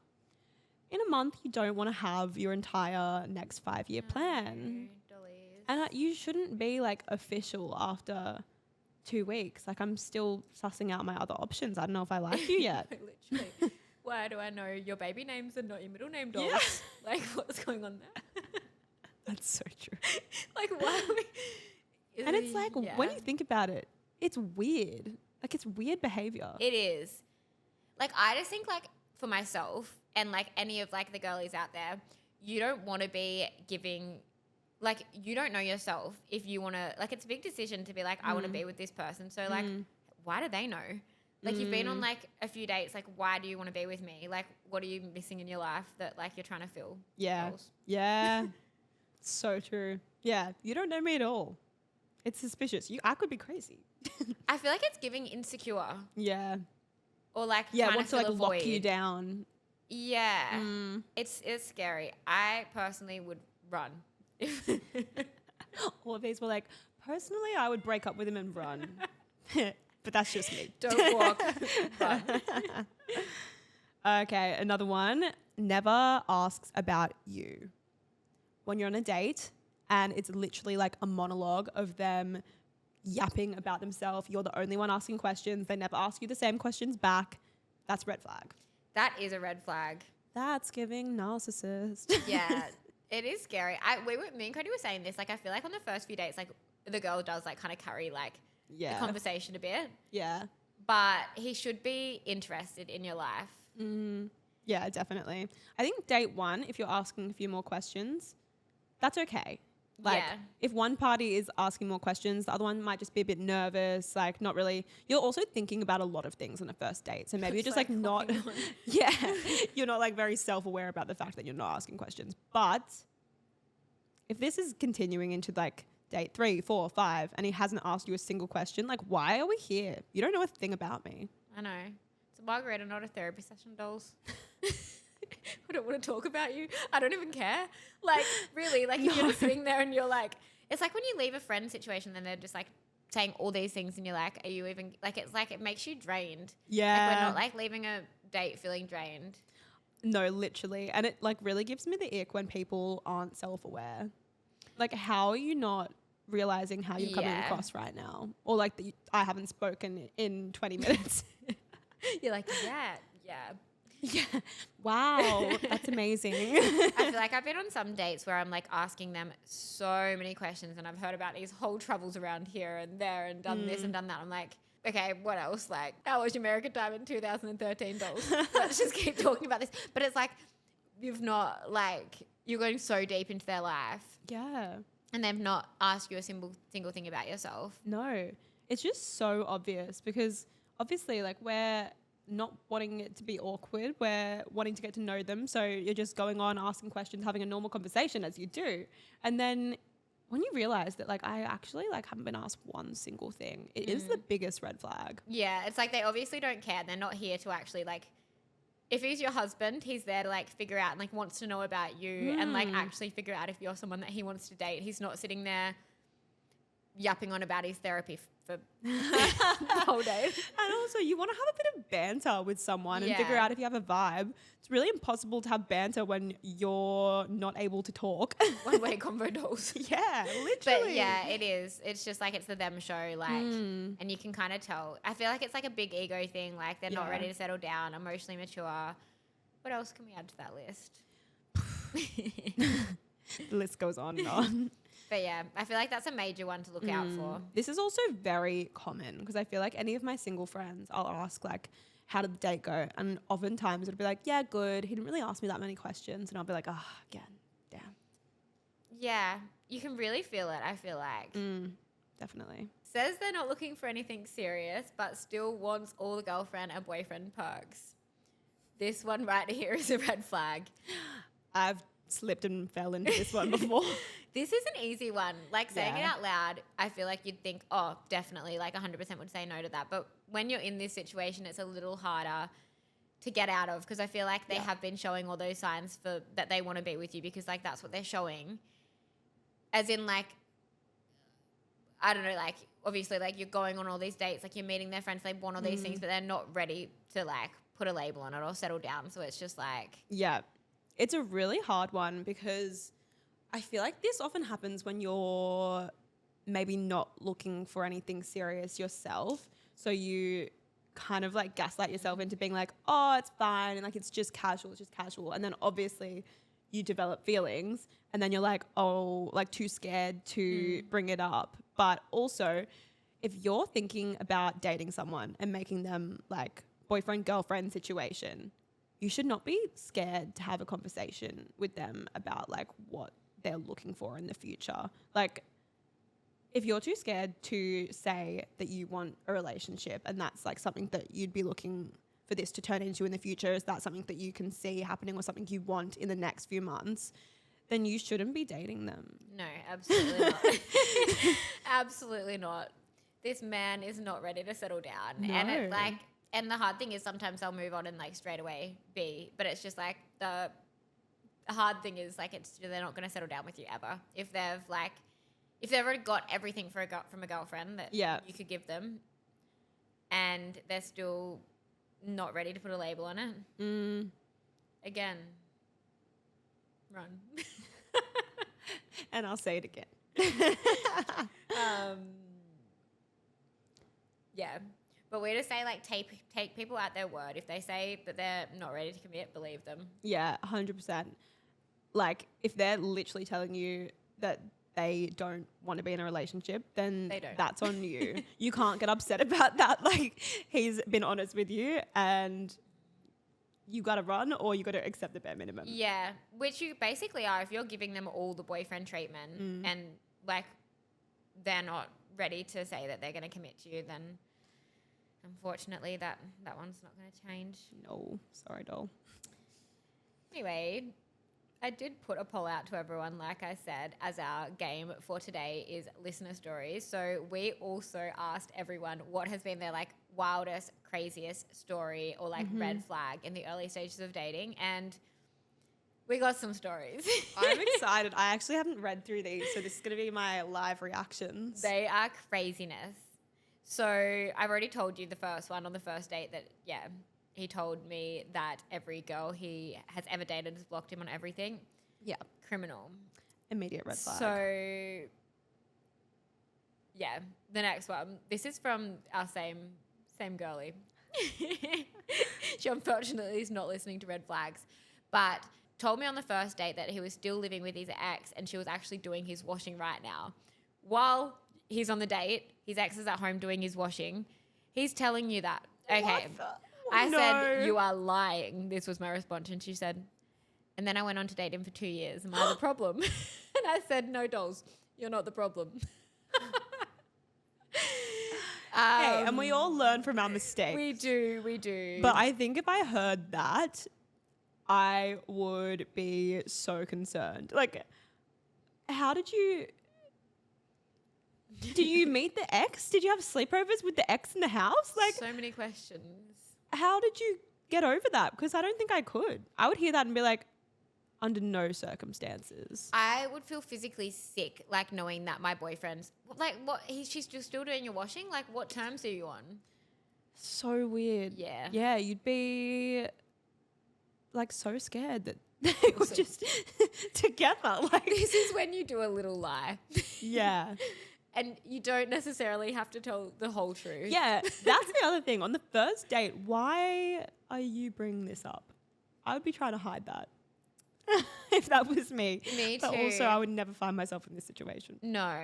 In a month, you don't want to have your entire next 5-year plan. And you shouldn't be like official after 2 weeks. Like, I'm still sussing out my other options. I don't know if I like you yet. Literally. Why do I know your baby names and not your middle name, dolls? Yeah. Like, what's going on there? That's so true. Like, why? And it's like, when you think about it, it's weird. Like, it's weird behavior. It is. Like, I just think, like, for myself and, like, any of, like, the girlies out there, you don't want to be giving, like, you don't know yourself if you want to, like, it's a big decision to be like, I want to be with this person. So, like, why do they know? Like, you've been on, like, a few dates. Like, why do you want to be with me? Like, what are you missing in your life that, like, you're trying to fill? Yeah. Goals? Yeah. So true. Yeah. You don't know me at all. It's suspicious. I could be crazy. I feel like it's giving insecure. Yeah. Or, like, Yeah. trying Wants to to fill like a lock void. you down. Yeah. It's scary. I personally would run. All of these were like, personally, I would break up with him and run. But that's just me. Don't walk, run. Okay, another one. Never asks about you. When you're on a date and it's literally like a monologue of them yapping about themselves, you're the only one asking questions, they never ask you the same questions back, that's a red flag. That is a red flag. That's giving narcissist. Yeah, it is scary. Me and Cody were saying this. Like, I feel like on the first few dates, like the girl does like kind of carry like the conversation a bit. Yeah. But he should be interested in your life. Yeah, definitely. I think date 1, if you're asking a few more questions, that's okay. Like, if one party is asking more questions, the other one might just be a bit nervous, like not really. You're also thinking about a lot of things on a first date. So maybe you're just like not, you're not like very self-aware about the fact that you're not asking questions. But if this is continuing into like date 3, 4, 5, and he hasn't asked you a single question, like, why are we here? You don't know a thing about me. I know. It's a margarita, not a therapy session, dolls. I don't want to talk about you. I don't even care. Like, really, like, if you're just sitting there and you're like, it's like when you leave a friend situation and they're just like saying all these things and you're like, are you even, like, it's like, it makes you drained. Yeah. Like, we're not like leaving a date feeling drained. No, literally. And it like really gives me the ick when people aren't self-aware. Like, how are you not realizing how you're coming across right now? Or like, I haven't spoken in 20 minutes. You're like, yeah. Yeah. Wow. That's amazing. I feel like I've been on some dates where I'm like asking them so many questions and I've heard about these whole troubles around here and there and done this and done that. I'm like, okay, what else? Like, how was your American time in 2013, dolls? Let's just keep talking about this. But it's like, you've not like you're going so deep into their life Yeah. and they've not asked you a single thing about yourself. No, it's just so obvious because obviously, like, we're not wanting it to be awkward. We're wanting to get to know them. So you're just going on, asking questions, having a normal conversation as you do. And then when you realize that, like, I actually, like, haven't been asked one single thing, it is the biggest red flag. Yeah, it's like they obviously don't care. They're not here to actually, like, if he's your husband, he's there to, like, figure out and, like, wants to know about you and, like, actually figure out if you're someone that he wants to date. He's not sitting there yapping on about his therapy for the whole day. And also, you want to have a bit of banter with someone and figure Yeah. out if you have a vibe. It's really impossible to have banter when you're not able to talk. One-way convo dolls. Yeah, literally. But yeah, it is. It's just like it's the them show, like, and you can kind of tell. I feel like it's like a big ego thing. Like they're not Yeah. ready to settle down, emotionally mature. What else can we add to that list? The list goes on and on. But yeah, I feel like that's a major one to look out for. This is also very common because I feel like any of my single friends, I'll ask, like, how did the date go? And oftentimes it'll be like, yeah, good. He didn't really ask me that many questions. And I'll be like, again, damn. Yeah, you can really feel it, I feel like. Definitely. Says they're not looking for anything serious, but still wants all the girlfriend and boyfriend perks. This one right here is a red flag. I've slipped and fell into this one before. This is an easy one. Like saying it Yeah. out loud, I feel like you'd think, oh, definitely, like 100% would say no to that. But when you're in this situation, it's a little harder to get out of because I feel like they have been showing all those signs for that they want to be with you because like that's what they're showing. As in like, I don't know, like obviously like you're going on all these dates, like you're meeting their friends, they want all these things, but they're not ready to like put a label on it or settle down. So it's just like, Yeah. It's a really hard one because I feel like this often happens when you're maybe not looking for anything serious yourself. So you kind of like gaslight yourself into being like, oh, it's fine. And like, it's just casual. And then obviously you develop feelings and then you're like, oh, like too scared to bring it up. But also if you're thinking about dating someone and making them like boyfriend, girlfriend situation, you should not be scared to have a conversation with them about like what they're looking for in the future. Like if you're too scared to say that you want a relationship and that's like something that you'd be looking for this to turn into in the future, is that something that you can see happening or something you want in the next few months, then you shouldn't be dating them. no, absolutely not. Absolutely not. This man is not ready to settle down. And it's No. like, and the hard thing is sometimes they'll move on and like straight away but it's just like the hard thing is like they're not going to settle down with you ever if they've already got everything from a girlfriend that you could give them and they're still not ready to put a label on it. Again, run. And I'll say it again. Yeah. But we're to say, like, take people at their word. If they say that they're not ready to commit, believe them. Yeah, 100%. Like, if they're literally telling you that they don't want to be in a relationship, then They don't. that's on you. You can't get upset about that. Like, he's been honest with you and you got to run or you got to accept the bare minimum. Yeah, which you basically are if you're giving them all the boyfriend treatment and, like, they're not ready to say that they're going to commit to you, then unfortunately that one's not going to change. No, sorry, doll. Anyway, I did put a poll out to everyone, like I said, as our game for today is listener stories. So we also asked everyone what has been their like wildest, craziest story or like red flag in the early stages of dating. And we got some stories. I'm excited. I actually haven't read through these, so this is going to be my live reactions. They are craziness. So I've already told you the first one on the first date that, yeah, he told me that every girl he has ever dated has blocked him on everything. Yeah. Criminal. Immediate red flag. So, yeah, the next one. This is from our same girlie. She unfortunately is not listening to red flags, but told me on the first date that he was still living with his ex and she was actually doing his washing right now. While he's on the date, his ex is at home doing his washing. He's telling you that. Okay. I said, you are lying. This was my response. And she said, And then I went on to date him for 2 years. Am I the problem? And I said, no, dolls, you're not the problem. Hey, and we all learn from our mistakes. We do. But I think if I heard that, I would be so concerned. Like, how did you meet the ex? Did you have sleepovers with the ex in the house? Like, so many questions. how did you get over that? Because I don't think I could. I would hear that and be like, under no circumstances. I would feel physically sick, like knowing that my boyfriend's like, what? She's still doing your washing. Like, what terms are you on? So weird. Yeah. Yeah, you'd be like so scared that they were just together. Like, This is when you do a little lie. yeah. And you don't necessarily have to tell the whole truth. Yeah, that's the other thing. On the first date, why are you bringing this up? I would be trying to hide that if that was me. Me But too. also, I would never find myself in this situation. No.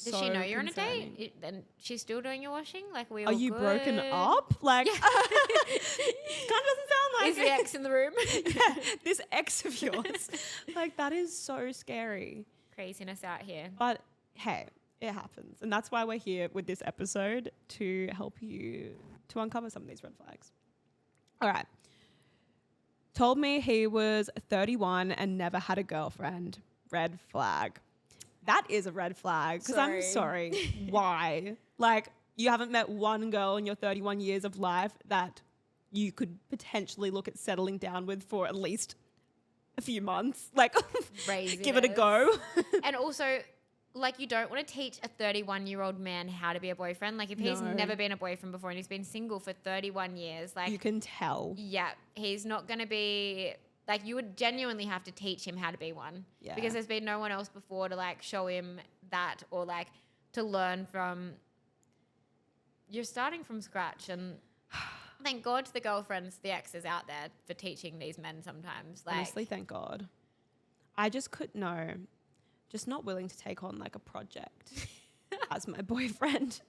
Does she know you're on a date? Then she's still doing your washing? Like, we all Are you good? broken up? Like, Yeah. kind of doesn't sound like Is the ex in the room? yeah, this ex of yours. Like, that is so scary. Craziness out here. But hey, it happens. And that's why we're here with this episode, to help you to uncover some of these red flags. All right. Told me he was 31 and never had a girlfriend. Red flag. That is a red flag. Because I'm sorry. Why? Like, you haven't met one girl in your 31 years of life that you could potentially look at settling down with for at least a few months. Like, give it a go. And also, like, you don't want to teach a 31-year-old man how to be a boyfriend. Like, if he's No. never been a boyfriend before and he's been single for 31 years, like, You can tell. yeah, he's not going to be, like, you would genuinely have to teach him how to be one. Yeah. Because there's been no one else before to, like, show him that, or, like, to learn from. You're starting from scratch. And thank God to the girlfriends, the exes out there for teaching these men sometimes. Like, Honestly, thank God. I just just not willing to take on like a project as my boyfriend.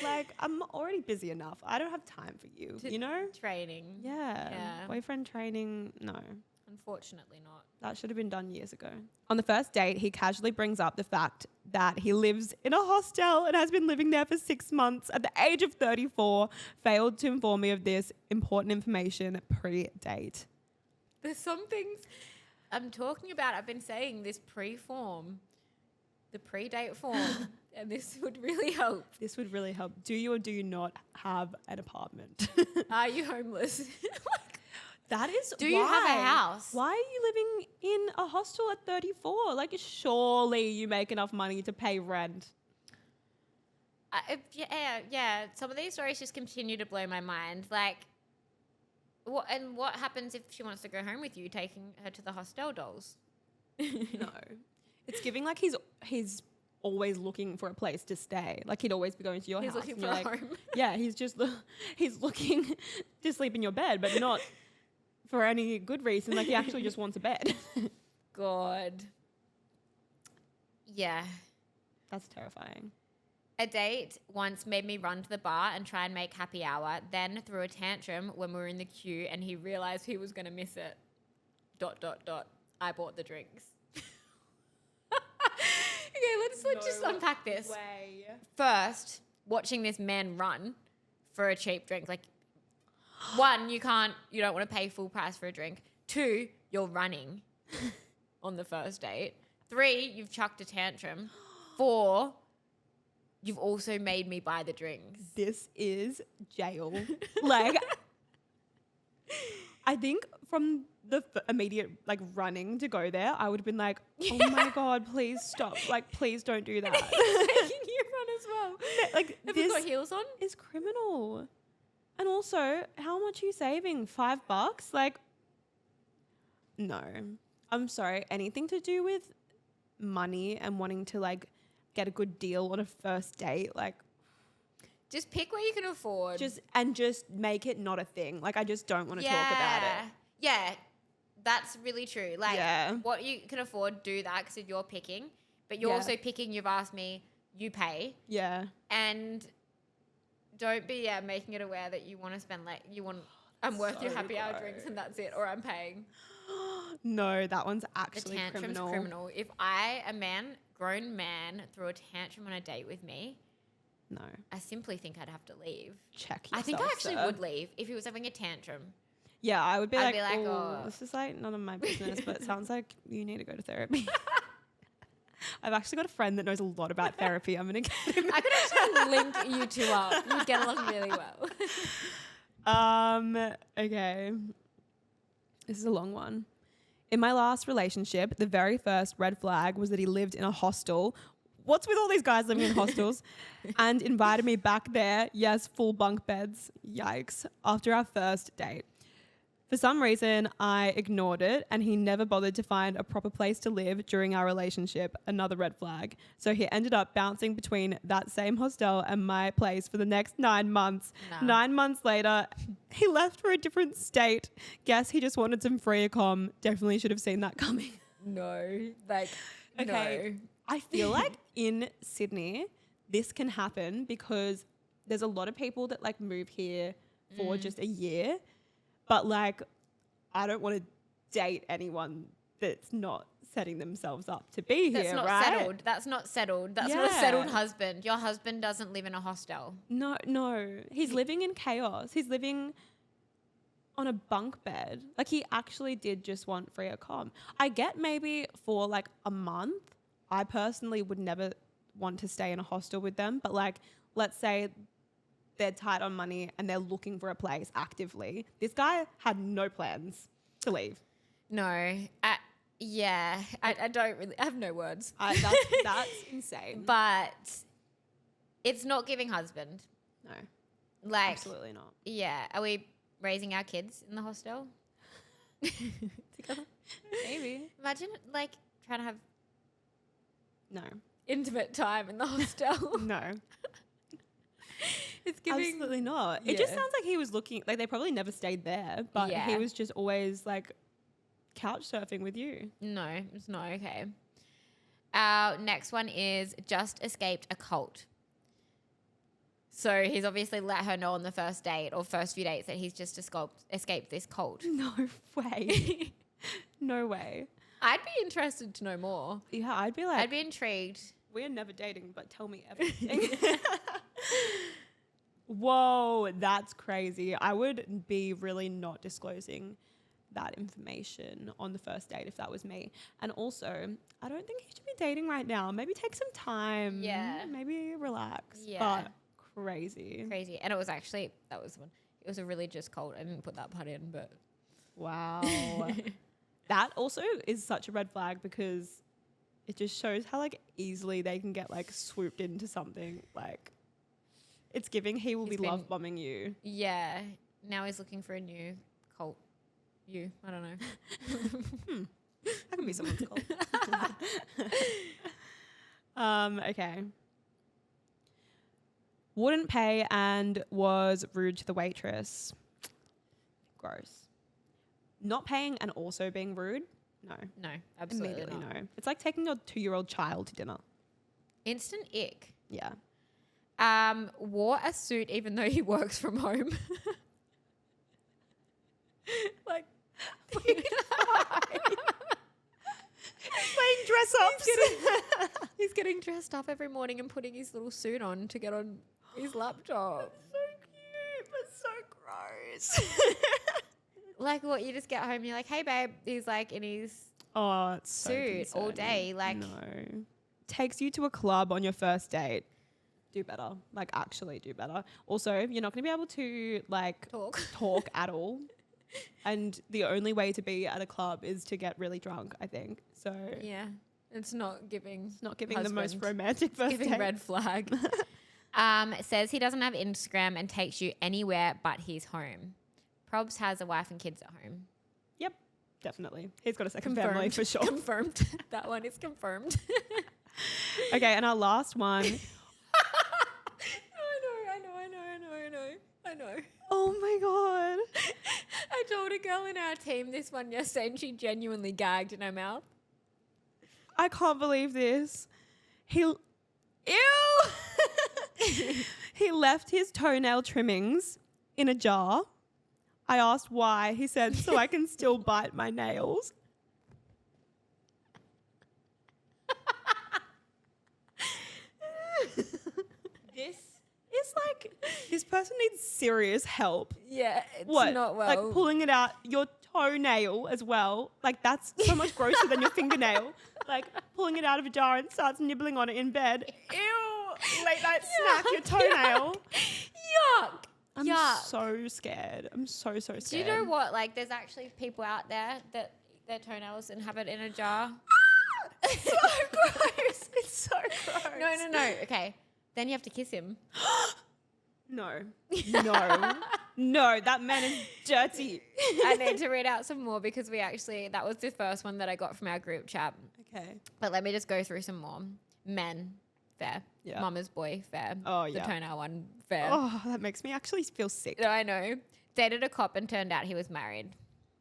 Like, I'm already busy enough. I don't have time for you, you know? training. Yeah. Yeah. Boyfriend training, no. Unfortunately not. That should have been done years ago. On the first date, he casually brings up the fact that he lives in a hostel and has been living there for 6 months. At the age of 34, failed to inform me of this important information pre-date. There's some things I'm talking about. I've been saying this pre-form, the pre-date form, and this would really help. This would really help. Do you or do you not have an apartment? Are you homeless? That is Do you have a why. house? Why are you living in a hostel at 34? Like, surely you make enough money to pay rent. Yeah. Some of these stories just continue to blow my mind. Like, what happens if she wants to go home with you, taking her to the hostel, dolls? No. It's giving like he's always looking for a place to stay. Like, he'd always be going to your He's house. looking and for you're a like, home. yeah, he's looking to sleep in your bed, but not for any good reason. Like, he actually just wants a bed. God. Yeah. That's terrifying. A date once made me run to the bar and try and make happy hour, then threw a tantrum when we were in the queue and he realized he was going to miss it. ... I bought the drinks. Okay, let's just unpack this. Way. First, watching this man run for a cheap drink. Like, one, you don't want to pay full price for a drink. Two, you're running on the first date. Three, you've chucked a tantrum. Four, you've also made me buy the drinks. This is jail. Like, I think from the immediate like running to go there, I would have been like, oh my God, please stop. Like, please don't do that. Making you run as well. Like, Have this you got heels on? is criminal. And also, how much are you saving? $5? Like, no. I'm sorry. Anything to do with money and wanting to like get a good deal on a first date, like, Just pick what you can afford. just make it not a thing. Like, I just don't want to talk about it. Yeah, that's really true. Like, Yeah. what you can afford, do that because you're picking. But you're Yeah. also picking, you've asked me, you pay. Yeah. And don't be making it aware that you want to spend, like, I'm worth your so happy hour drinks and that's it, or I'm paying. No, that one's The actually tantrum's criminal. If a grown man, threw a tantrum on a date with me, No. I simply think I'd have to leave. Check I yourself, think I actually sir. would leave if he was having a tantrum. Yeah, I would be I'd like, be like, oh, oh. this is like none of my business, but it sounds like you need to go to therapy. I've actually got a friend that knows a lot about therapy. I'm going to get him. I could actually link you two up. You'd get along really well. Okay. This is a long one. In my last relationship, the very first red flag was that he lived in a hostel. What's with all these guys living in hostels? And invited me back there. Yes, full bunk beds. Yikes. After our first date. For some reason, I ignored it and he never bothered to find a proper place to live during our relationship. Another red flag. So he ended up bouncing between that same hostel and my place for the next 9 months. Nah. 9 months later, he left for a different state. Guess he just wanted some free accom. Definitely should have seen that coming. No. Like, Okay. I feel like in Sydney, this can happen because there's a lot of people that like move here for just a year. But like, I don't want to date anyone that's not setting themselves up to be That's here, not right? settled. That's not settled. That's not a Yeah. settled husband. Your husband doesn't live in a hostel. No. He's living in chaos. He's living on a bunk bed. Like he actually did just want free accom. I get maybe for like a month. I personally would never want to stay in a hostel with them. But like, let's say they're tight on money and they're looking for a place actively. This guy had no plans to leave. No. I don't really, I have no words. That's insane. But it's not giving husband. No, Like, absolutely not. yeah. Are we raising our kids in the hostel? Together? Maybe. Imagine like trying to have No. intimate time in the hostel. No. It's giving. Absolutely not. It just Yeah. sounds like he was looking, like they probably never stayed there, but he Yeah. was just always like couch surfing with you. No, it's not okay. Our next one is just escaped a cult. So he's obviously let her know on the first date or first few dates that he's just escaped this cult. No way. No way. I'd be interested to know more. Yeah, I'd be like, I'd be intrigued. we're never dating, but tell me everything. Whoa, that's crazy. I would be really not disclosing that information on the first date if that was me. And also, I don't think you should be dating right now. Maybe take some time. Yeah. Maybe relax. Yeah. But crazy. Crazy. And it was actually, that was one. It was a religious cult. I didn't put that part in, but. Wow. That also is such a red flag because it just shows how like easily they can get like swooped into something. Like it's giving he will He's be been- love bombing you. Yeah. Now he's looking for a new cult. I don't know. That can be someone's call. Okay. Wouldn't pay and was rude to the waitress. Gross. Not paying and also being rude? No. No, absolutely Immediately not. no. It's like taking your 2-year-old child to dinner. Instant ick. Yeah. Wore a suit even though he works from home. Like, Playing dress ups. he's getting dressed up every morning and putting his little suit on to get on his laptop. So cute, but so gross. Like, what? You just get home, you're like, hey, babe. He's like in his Oh, it's so suit all concerning. day. Like, No. Takes you to a club on your first date. Do better. Like, actually do better. Also, you're not going to be able to, like, talk. at all. And the only way to be at a club is to get really drunk, I think. So Yeah. It's not giving. it's not giving the most husband. romantic first Giving date. red flag. Says he doesn't have Instagram and takes you anywhere but his home. Probs has a wife and kids at home. Yep, definitely. He's got a second family for sure. Confirmed. That one is confirmed. Okay, and our last one. I know. Oh my God. I told a girl in our team this one yesterday and she genuinely gagged in her mouth. I can't believe this. Ew! He left his toenail trimmings in a jar. I asked why. He said, so I can still bite my nails. This is like, this person needs serious help. Yeah, it's What? not well. Like pulling it out your toenail as well. Like that's so much grosser than your fingernail. Like pulling it out of a jar and starts nibbling on it in bed. Ew. Late night snack, your toenail. Yuck. I'm Yuck. so scared. I'm so scared. Do you know what? Like, there's actually people out there that eat their toenails and have it in a jar. It's so gross. It's so gross. No. Okay. Then you have to kiss him. No. No, that man is dirty. I need to read out some more because that was the first one that I got from our group chat. Okay. But let me just go through some more. Men, fair. Yeah. Mama's boy, fair. Oh, yeah. The toenail one, fair. Oh, that makes me actually feel sick. No, I know. Dated a cop and turned out he was married.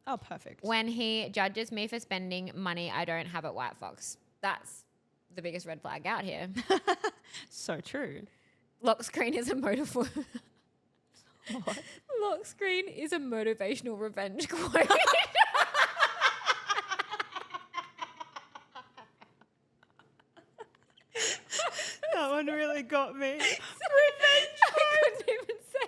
Oh, perfect. When he judges me for spending money I don't have at White Fox. That's the biggest red flag out here. So true. Lock screen is a What? Lock screen is a motivational revenge quote. That one really got me. Revenge. I couldn't even say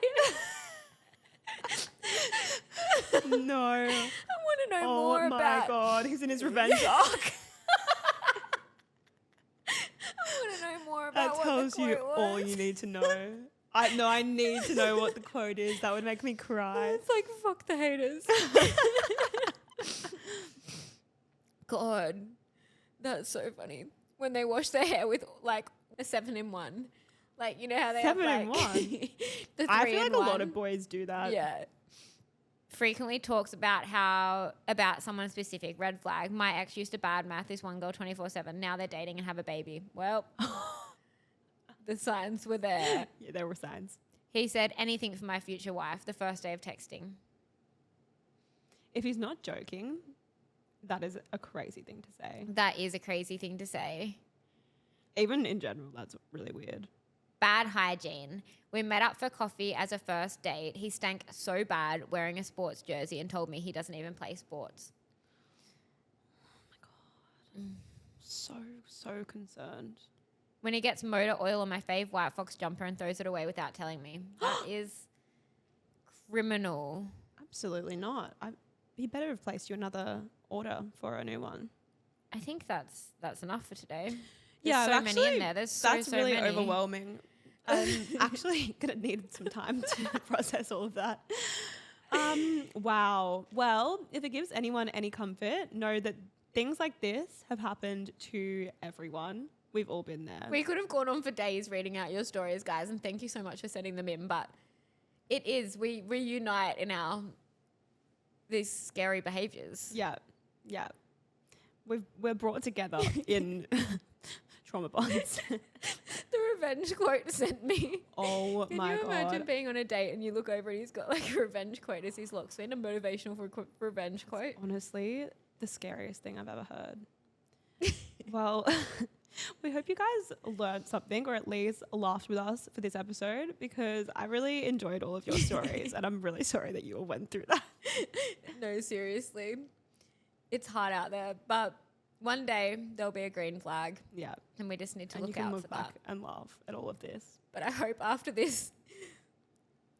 it. No. I want to know Oh more my about. God, he's in his revenge arc. I want to know more about That what tells the you quote all was. you need to know. I need to know what the quote is. That would make me cry. It's like, fuck the haters. God, that's so funny. When they wash their hair with like a 7-in-1. Like, you know how they 7-in-1? have like the 3-in-1. I feel like a lot of boys do that. Yeah. Frequently talks about someone specific. Red flag. My ex used to badmouth this one girl 24/7. Now they're dating and have a baby. Well, the signs were there. Yeah, there were signs. He said anything for my future wife the first day of texting. If he's not joking, that is a crazy thing to say. That is a crazy thing to say. Even in general, that's really weird. Bad hygiene. We met up for coffee as a first date. He stank so bad wearing a sports jersey and told me he doesn't even play sports. Oh my God. So concerned. When he gets motor oil on my fave White Fox jumper and throws it away without telling me. That is criminal. Absolutely not. He better have placed you another order for a new one. I think that's enough for today. There's Yeah, so actually, many in there. There's so really many. overwhelming. I'm actually gonna need some time to process all of that. Wow. Well, if it gives anyone any comfort, know that things like this have happened to everyone. We've all been there. We could have gone on for days reading out your stories, guys, and thank you so much for sending them in. But we reunite in these scary behaviors. Yeah. We're brought together in trauma bonds. The revenge quote sent me. Oh my God. Can you imagine God. being on a date and you look over and he's got like a revenge quote as his lock screen, a motivational revenge quote? Honestly, the scariest thing I've ever heard. Well, we hope you guys learned something or at least laughed with us for this episode because I really enjoyed all of your stories and I'm really sorry that you all went through that. No, seriously. It's hard out there, but one day there'll be a green flag. Yeah. And we just need to And you look can out look for back that. and laugh at all of this. But I hope after this,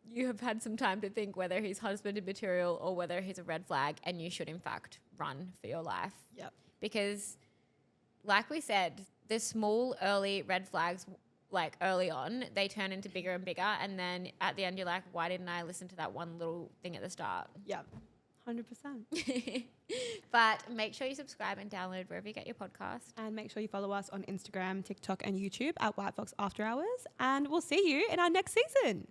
you have had some time to think whether he's husband material or whether he's a red flag, and you should, in fact, run for your life. Yep. Because, like we said, the small early red flags, like early on, they turn into bigger and bigger. And then at the end, you're like, why didn't I listen to that one little thing at the start? Yep. 100%. But make sure you subscribe and download wherever you get your podcast. And make sure you follow us on Instagram, TikTok, and YouTube at White Fox After Hours. And we'll see you in our next season.